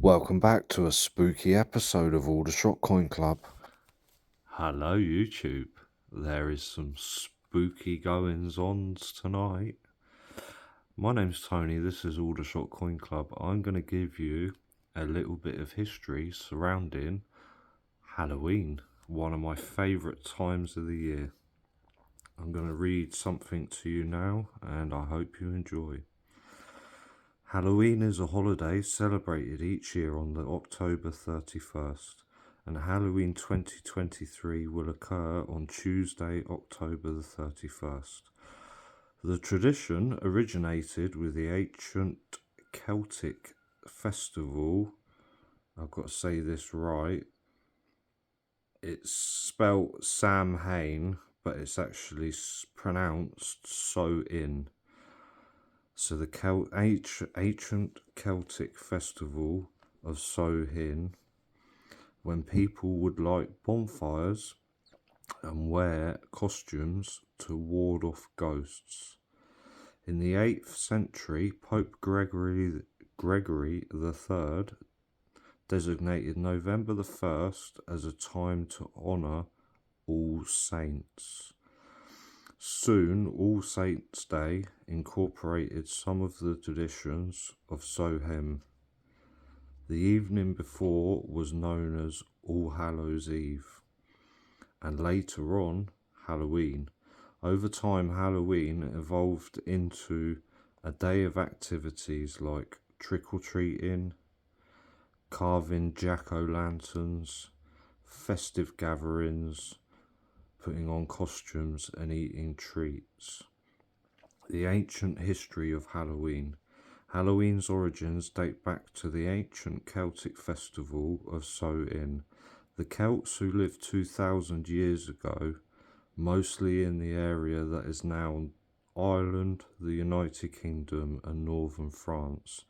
Welcome back to a spooky episode of Aldershot Coin Club. Hello, YouTube. There is some spooky goings-ons tonight. My name's Tony. This is Aldershot Coin Club. I'm going to give you a little bit of history surrounding Halloween, one of my favourite times of the year. I'm going to read something to you now, and I hope you enjoy. Halloween is a holiday celebrated each year on the October 31st. And Halloween 2023 will occur on Tuesday, October the 31st. The tradition originated with the ancient Celtic festival. I've got to say this right. It's spelt Samhain, but it's actually pronounced So-in. So the ancient Celtic festival of Samhain, when people would light bonfires and wear costumes to ward off ghosts. In the 8th century, Pope Gregory III designated November the 1st as a time to honour All Saints. Soon, All Saints' Day incorporated some of the traditions of Samhain. The evening before was known as All Hallows' Eve, and later on, Halloween. Over time, Halloween evolved into a day of activities like trick-or-treating, carving jack-o'-lanterns, festive gatherings, putting on costumes and eating treats. The ancient history of Halloween. Halloween's origins date back to the ancient Celtic festival of Samhain. The Celts, who lived 2,000 years ago, mostly in the area that is now Ireland, the United Kingdom and northern France,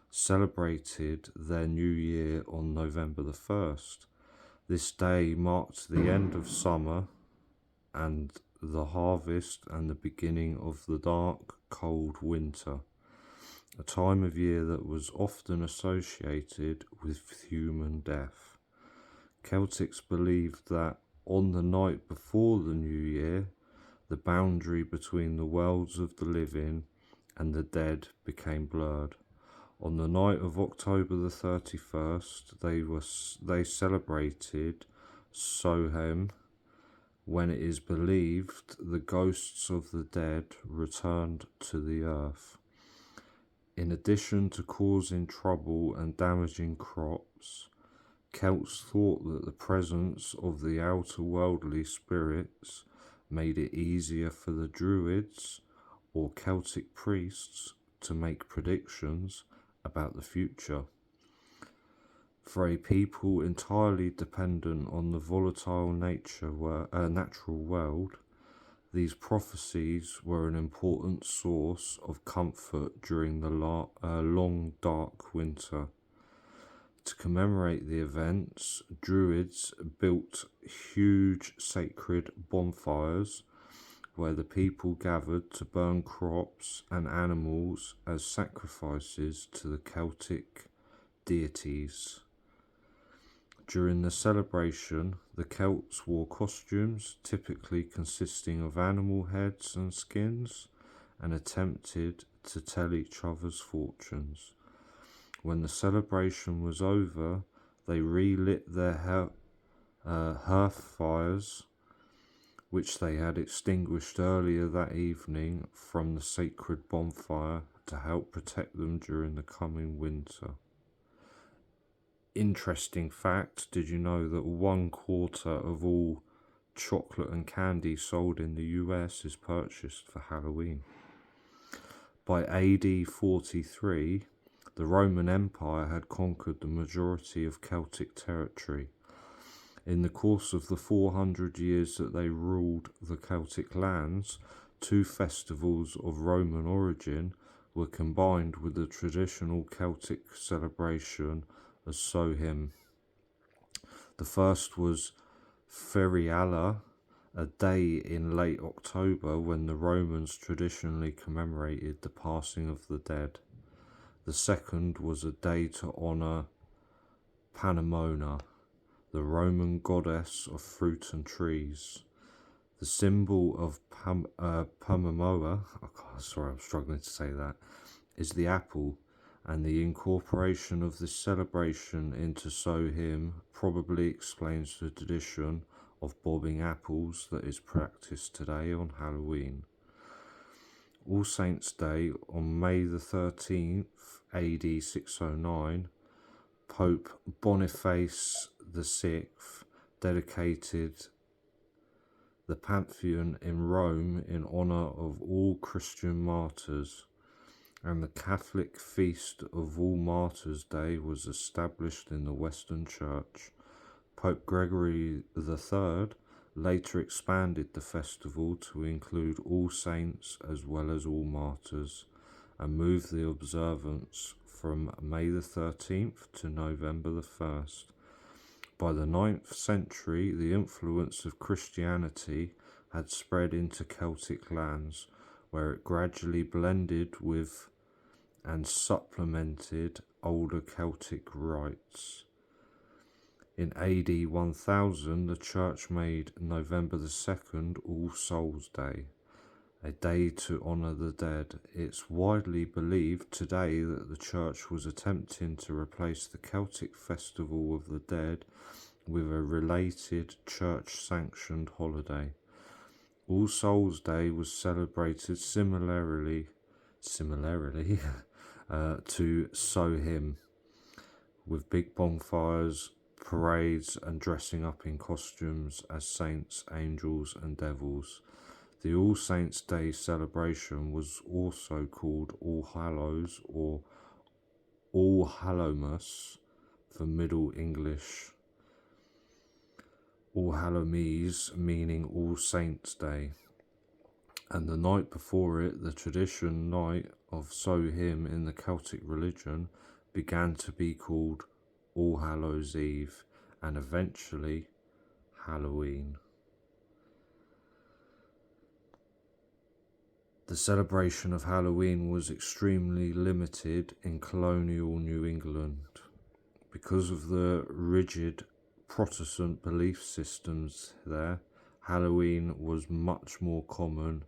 celebrated their new year on November the 1st. This day marked the end of summer and the harvest and the beginning of the dark, cold winter, a time of year that was often associated with human death. Celtics believed that on the night before the new year, the boundary between the worlds of the living and the dead became blurred. On the night of October the 31st, they celebrated Samhain, when it is believed the ghosts of the dead returned to the earth. In addition to causing trouble and damaging crops, Celts thought that the presence of the outer worldly spirits made it easier for the Druids or Celtic priests to make predictions about the future. For a people entirely dependent on the volatile natural world, these prophecies were an important source of comfort during the long dark winter. To commemorate the events, Druids built huge sacred bonfires where the people gathered to burn crops and animals as sacrifices to the Celtic deities. During the celebration, the Celts wore costumes typically consisting of animal heads and skins and attempted to tell each other's fortunes. When the celebration was over, they relit their hearth fires, which they had extinguished earlier that evening from the sacred bonfire to help protect them during the coming winter. Interesting fact, did you know that 1/4 of all chocolate and candy sold in the US is purchased for Halloween? By AD 43, the Roman Empire had conquered the majority of Celtic territory. In the course of the 400 years that they ruled the Celtic lands, 2 festivals of Roman origin were combined with the traditional Celtic celebration of Samhain. The first was Feriala, a day in late October when the Romans traditionally commemorated the passing of the dead. The second was a day to honour Panamona, the Roman goddess of fruit and trees. The symbol of Pamamoa, sorry, I'm struggling to say that, is the apple, and the incorporation of this celebration into Sohim probably explains the tradition of bobbing apples that is practiced today on Halloween. All Saints' Day on May the 13th, AD 609, Pope Boniface VI dedicated the Pantheon in Rome in honour of all Christian martyrs, and the Catholic Feast of All Martyrs' Day was established in the Western Church. Pope Gregory III later expanded the festival to include all saints as well as all martyrs, and moved the observance from May the 13th to November the 1st. By the 9th century, the influence of Christianity had spread into Celtic lands, where it gradually blended with and supplemented older Celtic rites. In AD 1000, the Church made November the 2nd All Souls' Day, a day to honour the dead. It's widely believed today that the Church was attempting to replace the Celtic Festival of the Dead with a related Church-sanctioned holiday. All Souls' Day was celebrated similarly to Sohim, with big bonfires, parades, and dressing up in costumes as saints, angels, and devils. The All Saints' Day celebration was also called All Hallows or All Hallowmas for Middle English, All Hallowmees meaning All Saints' Day, and the night before it, the tradition night of Sohim in the Celtic religion, began to be called All Hallows' Eve, and eventually Halloween. The celebration of Halloween was extremely limited in colonial New England because of the rigid Protestant belief systems there. Halloween was much more common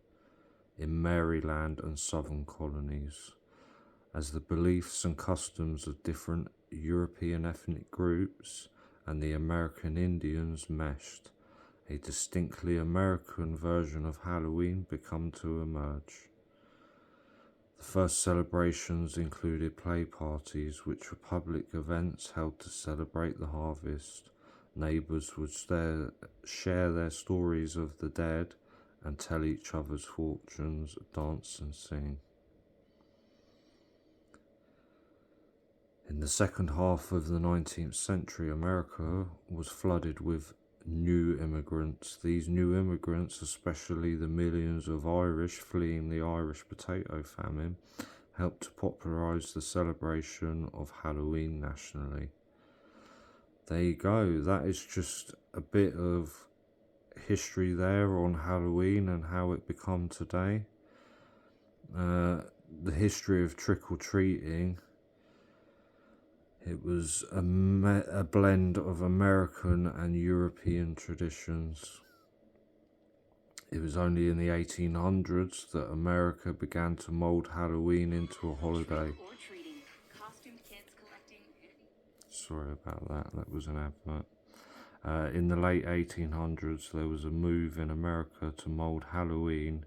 in Maryland and southern colonies, as the beliefs and customs of different European ethnic groups and the American Indians meshed. A distinctly American version of Halloween began to emerge. The first celebrations included play parties, which were public events held to celebrate the harvest. Neighbours would share their stories of the dead and tell each other's fortunes, dance and sing. In the second half of the 19th century, America was flooded with new immigrants. These new immigrants, especially the millions of Irish fleeing the Irish potato famine, helped to popularise the celebration of Halloween nationally. There you go, that is just a bit of history there on Halloween and how it become today. The history of trick-or-treating. It was a blend of American and European traditions. It was only in the 1800s that America began to mould Halloween into a holiday. Sorry about that, that was an advert. In the late 1800s, there was a move in America to mould Halloween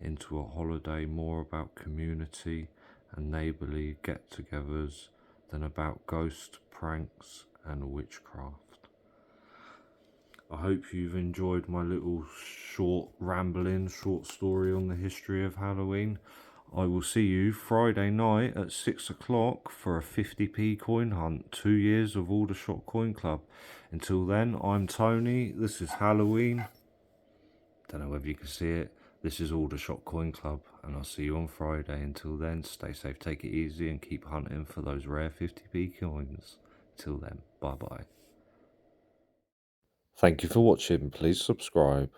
into a holiday more about community and neighbourly get-togethers than about ghost pranks and witchcraft. I hope you've enjoyed my little short story on the history of Halloween. I will see you Friday night at 6 o'clock for a 50p coin hunt, 2 years of Aldershot Coin Club. Until then, I'm Tony, this is Halloween. Don't know whether you can see it. This is Aldershot Coin Club, and I'll see you on Friday. Until then, stay safe, take it easy, and keep hunting for those rare 50p coins. Till then, bye-bye. Thank you for watching. Please subscribe.